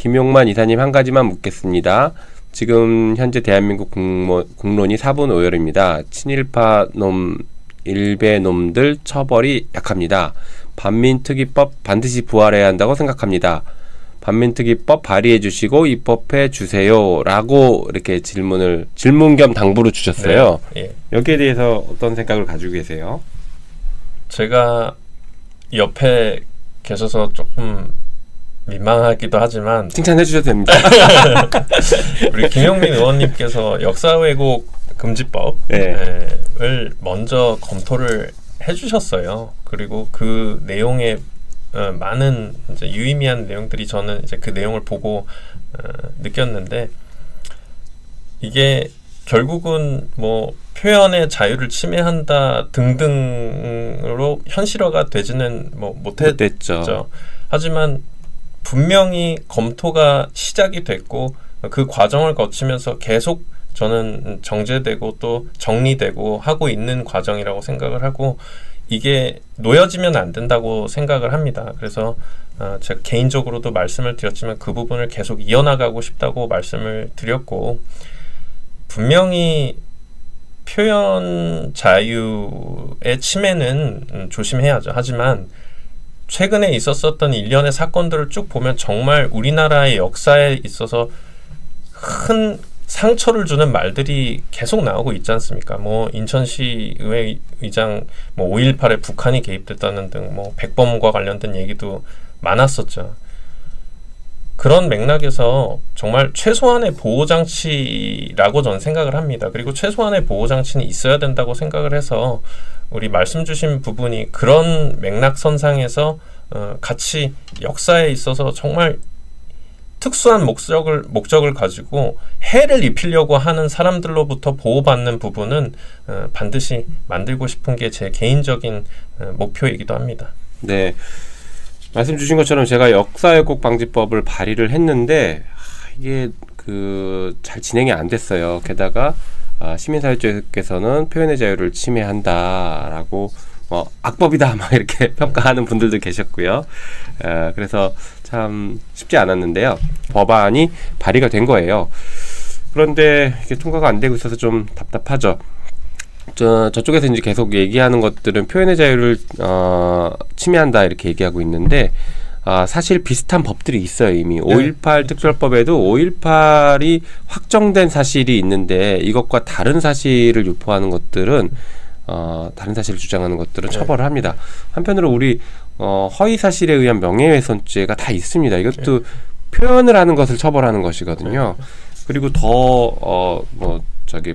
김용만 이사님 한 가지만 묻겠습니다. 지금 현재 대한민국 국론이 4분 5열입니다. 친일파 놈, 일베 놈들 처벌이 약합니다. 반민특위법 반드시 부활해야 한다고 생각합니다. 반민특위법 발의해 주시고 입법해 주세요. 라고 이렇게 질문 겸 당부를 주셨어요. 네. 예. 여기에 대해서 어떤 생각을 가지고 계세요? 제가 옆에 계셔서 조금 민망하기도 하지만 칭찬해 주셔도 됩니다. 우리 김용민 의원님께서 역사 왜곡 금지법을 먼저 검토를 해주셨어요. 그리고 그 내용에 많은 이제 유의미한 내용들이 저는 이제 그 내용을 보고 느꼈는데, 이게 결국은 뭐 표현의 자유를 침해한다 등등으로 현실화가 되지는 뭐 못했죠. 하지만 분명히 검토가 시작이 됐고 그 과정을 거치면서 계속 저는 정제되고 또 정리되고 하고 있는 과정이라고 생각을 하고, 이게 놓여지면 안 된다고 생각을 합니다. 그래서 제가 개인적으로도 말씀을 드렸지만 그 부분을 계속 이어나가고 싶다고 말씀을 드렸고, 분명히 표현 자유의 침해는 조심해야죠. 하지만 최근에 있었던 일련의 사건들을 쭉 보면 정말 우리나라의 역사에 있어서 큰 상처를 주는 말들이 계속 나오고 있지 않습니까? 뭐 인천시의회 의장 뭐 5.18에 북한이 개입됐다는 등 뭐 백범과 관련된 얘기도 많았었죠. 그런 맥락에서 정말 최소한의 보호장치라고 저는 생각을 합니다. 그리고 최소한의 보호장치는 있어야 된다고 생각을 해서 우리 말씀 주신 부분이 그런 맥락선상에서 같이 역사에 있어서 정말 특수한 목적을 가지고 해를 입히려고 하는 사람들로부터 보호받는 부분은 반드시 만들고 싶은 게 제 개인적인 목표이기도 합니다. 네, 말씀 주신 것처럼 제가 역사왜곡 방지법을 발의를 했는데 이게 잘 진행이 안 됐어요. 게다가 시민사회 쪽에서는 표현의 자유를 침해한다라고 악법이다 막 이렇게 평가하는 분들도 계셨고요. 그래서 참 쉽지 않았는데요. 법안이 발의가 된 거예요. 그런데 이게 통과가 안 되고 있어서 좀 답답하죠. 저쪽에서 이제 계속 얘기하는 것들은 표현의 자유를 침해한다 이렇게 얘기하고 있는데, 사실 비슷한 법들이 있어요. 이미 5.18 특별법에도 5.18이 확정된 사실이 있는데 이것과 다른 사실을 유포하는 것들은 다른 사실을 주장하는 것들은 처벌을 합니다. 한편으로 우리 허위 사실에 의한 명예훼손죄가 다 있습니다. 이것도 표현을 하는 것을 처벌하는 것이거든요. 그리고 더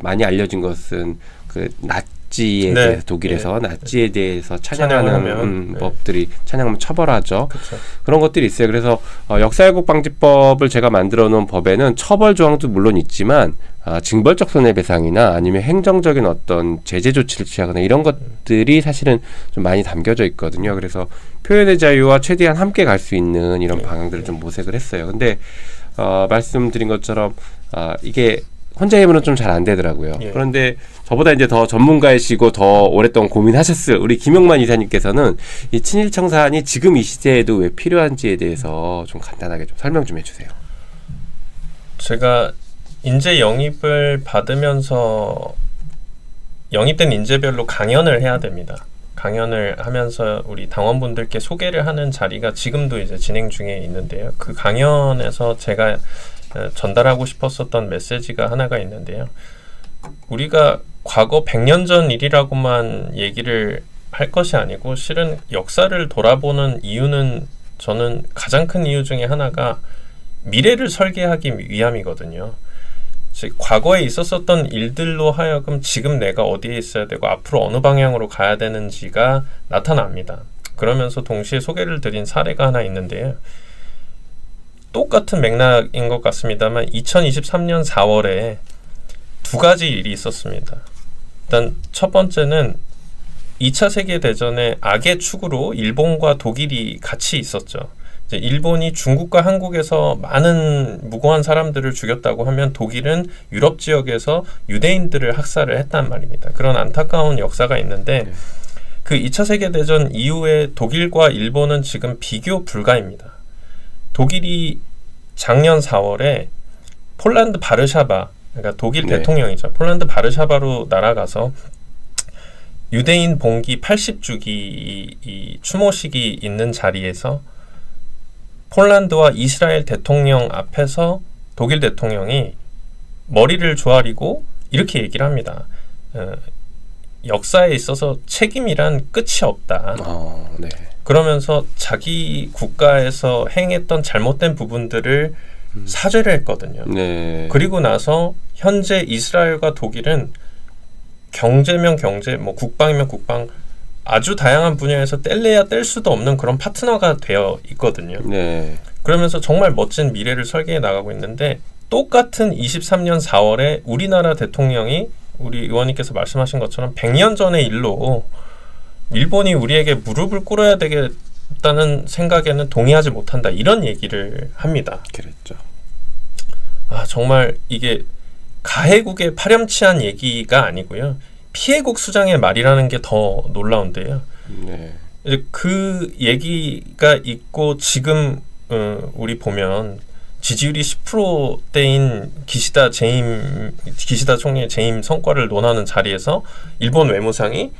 많이 알려진 것은 그 나치에 대해서 독일에서 나치에 대해서 찬양하는 법들이 찬양하면 처벌하죠. 그쵸. 그런 것들이 있어요. 그래서 역사왜곡 방지법을 제가 만들어 놓은 법에는 처벌 조항도 물론 있지만 징벌적 손해배상이나 아니면 행정적인 어떤 제재 조치를 취하거나 이런 것들이 사실은 좀 많이 담겨져 있거든요. 그래서 표현의 자유와 최대한 함께 갈 수 있는 이런 방향들을 좀 모색을 했어요. 근데 말씀드린 것처럼 이게 혼자 힘으로는 좀 잘 안 되더라고요. 그런데 저보다 이제 더 전문가이시고 더 오랫동안 고민하셨을 우리 김용만 이사님께서는 이 친일 청산이 지금 이 시대에도 왜 필요한지에 대해서 좀 간단하게 좀 설명 좀 해주세요. 제가 인재 영입을 받으면서 영입된 인재별로 강연을 해야 됩니다. 강연을 하면서 우리 당원분들께 소개를 하는 자리가 지금도 이제 진행 중에 있는데요. 그 강연에서 제가 전달하고 싶었었던 메시지가 하나가 있는데요. 우리가 과거 100년 전 일이라고만 얘기를 할 것이 아니고, 실은 역사를 돌아보는 이유는 저는 가장 큰 이유 중에 하나가 미래를 설계하기 위함이거든요. 즉 과거에 있었었던 일들로 하여금 지금 내가 어디에 있어야 되고 앞으로 어느 방향으로 가야 되는지가 나타납니다. 그러면서 동시에 소개를 드린 사례가 하나 있는데요. 똑같은 맥락인 것 같습니다만 2023년 4월에 두 가지 일이 있었습니다. 일단 첫 번째는 2차 세계대전의 악의 축으로 일본과 독일이 같이 있었죠. 이제 일본이 중국과 한국에서 많은 무고한 사람들을 죽였다고 하면 독일은 유럽 지역에서 유대인들을 학살을 했단 말입니다. 그런 안타까운 역사가 있는데 그 2차 세계대전 이후에 독일과 일본은 지금 비교 불가입니다. 독일이 작년 4월에 폴란드 바르샤바, 그러니까 독일 네. 대통령이죠. 폴란드 바르샤바로 날아가서 유대인 봉기 80주기 이 추모식이 있는 자리에서 폴란드와 이스라엘 대통령 앞에서 독일 대통령이 머리를 조아리고 이렇게 얘기를 합니다. 역사에 있어서 책임이란 끝이 없다. 네. 그러면서 자기 국가에서 행했던 잘못된 부분들을 사죄를 했거든요. 네. 그리고 나서 현재 이스라엘과 독일은 경제면 경제, 뭐 국방이면 국방, 아주 다양한 분야에서 뗄래야 뗄 수도 없는 그런 파트너가 되어 있거든요. 네. 그러면서 정말 멋진 미래를 설계해 나가고 있는데, 똑같은 23년 4월에 우리나라 대통령이 우리 의원님께서 말씀하신 것처럼 100년 전의 일로 일본이 우리에게 무릎을 꿇어야 되겠다는 생각에는 동의하지 못한다, 이런 얘기를 합니다. 그랬죠. 정말 이게 가해국의 파렴치한 얘기가 아니고요, 피해국 수장의 말이라는 게 더 놀라운데요. 네. 이제 그 얘기가 있고 지금 우리 보면 지지율이 10%대인 기시다 총리의 재임 성과를 논하는 자리에서 일본 외무상이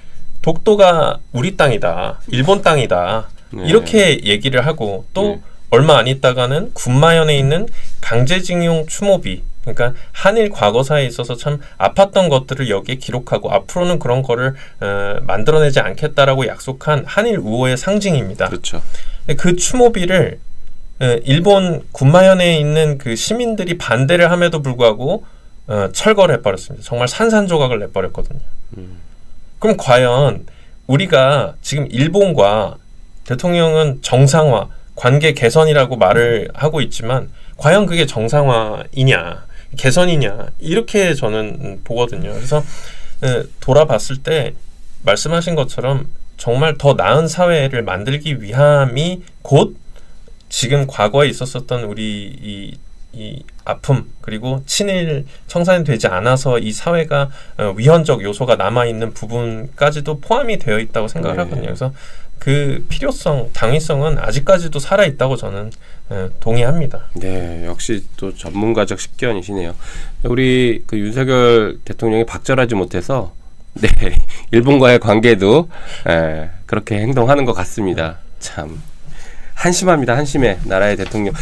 독도가 우리 땅이다, 일본 땅이다, 네. 이렇게 얘기를 하고, 또 네. 얼마 안 있다가는 군마현에 있는 강제징용 추모비, 그러니까 한일 과거사에 있어서 참 아팠던 것들을 여기에 기록하고 앞으로는 그런 거를 만들어내지 않겠다라고 약속한 한일 우호의 상징입니다. 그렇죠. 그 추모비를 일본 군마현에 있는 그 시민들이 반대를 함에도 불구하고 철거를 해버렸습니다. 정말 산산조각을 내버렸거든요. 그럼 과연 우리가 지금 일본과 대통령은 정상화, 관계 개선이라고 말을 하고 있지만 과연 그게 정상화이냐, 개선이냐, 이렇게 저는 보거든요. 그래서 돌아봤을 때 말씀하신 것처럼 정말 더 나은 사회를 만들기 위함이 곧 지금 과거에 있었었던 우리 이 아픔, 그리고 친일 청산이 되지 않아서 이 사회가 위헌적 요소가 남아있는 부분까지도 포함이 되어 있다고 생각을 네. 하거든요. 그래서 그 필요성, 당위성은 아직까지도 살아있다고 저는 동의합니다. 네, 역시 또 전문가적 식견이시네요. 우리 그 윤석열 대통령이 박절하지 못해서 네, 일본과의 관계도 그렇게 행동하는 것 같습니다. 참 한심합니다. 한심해, 나라의 대통령.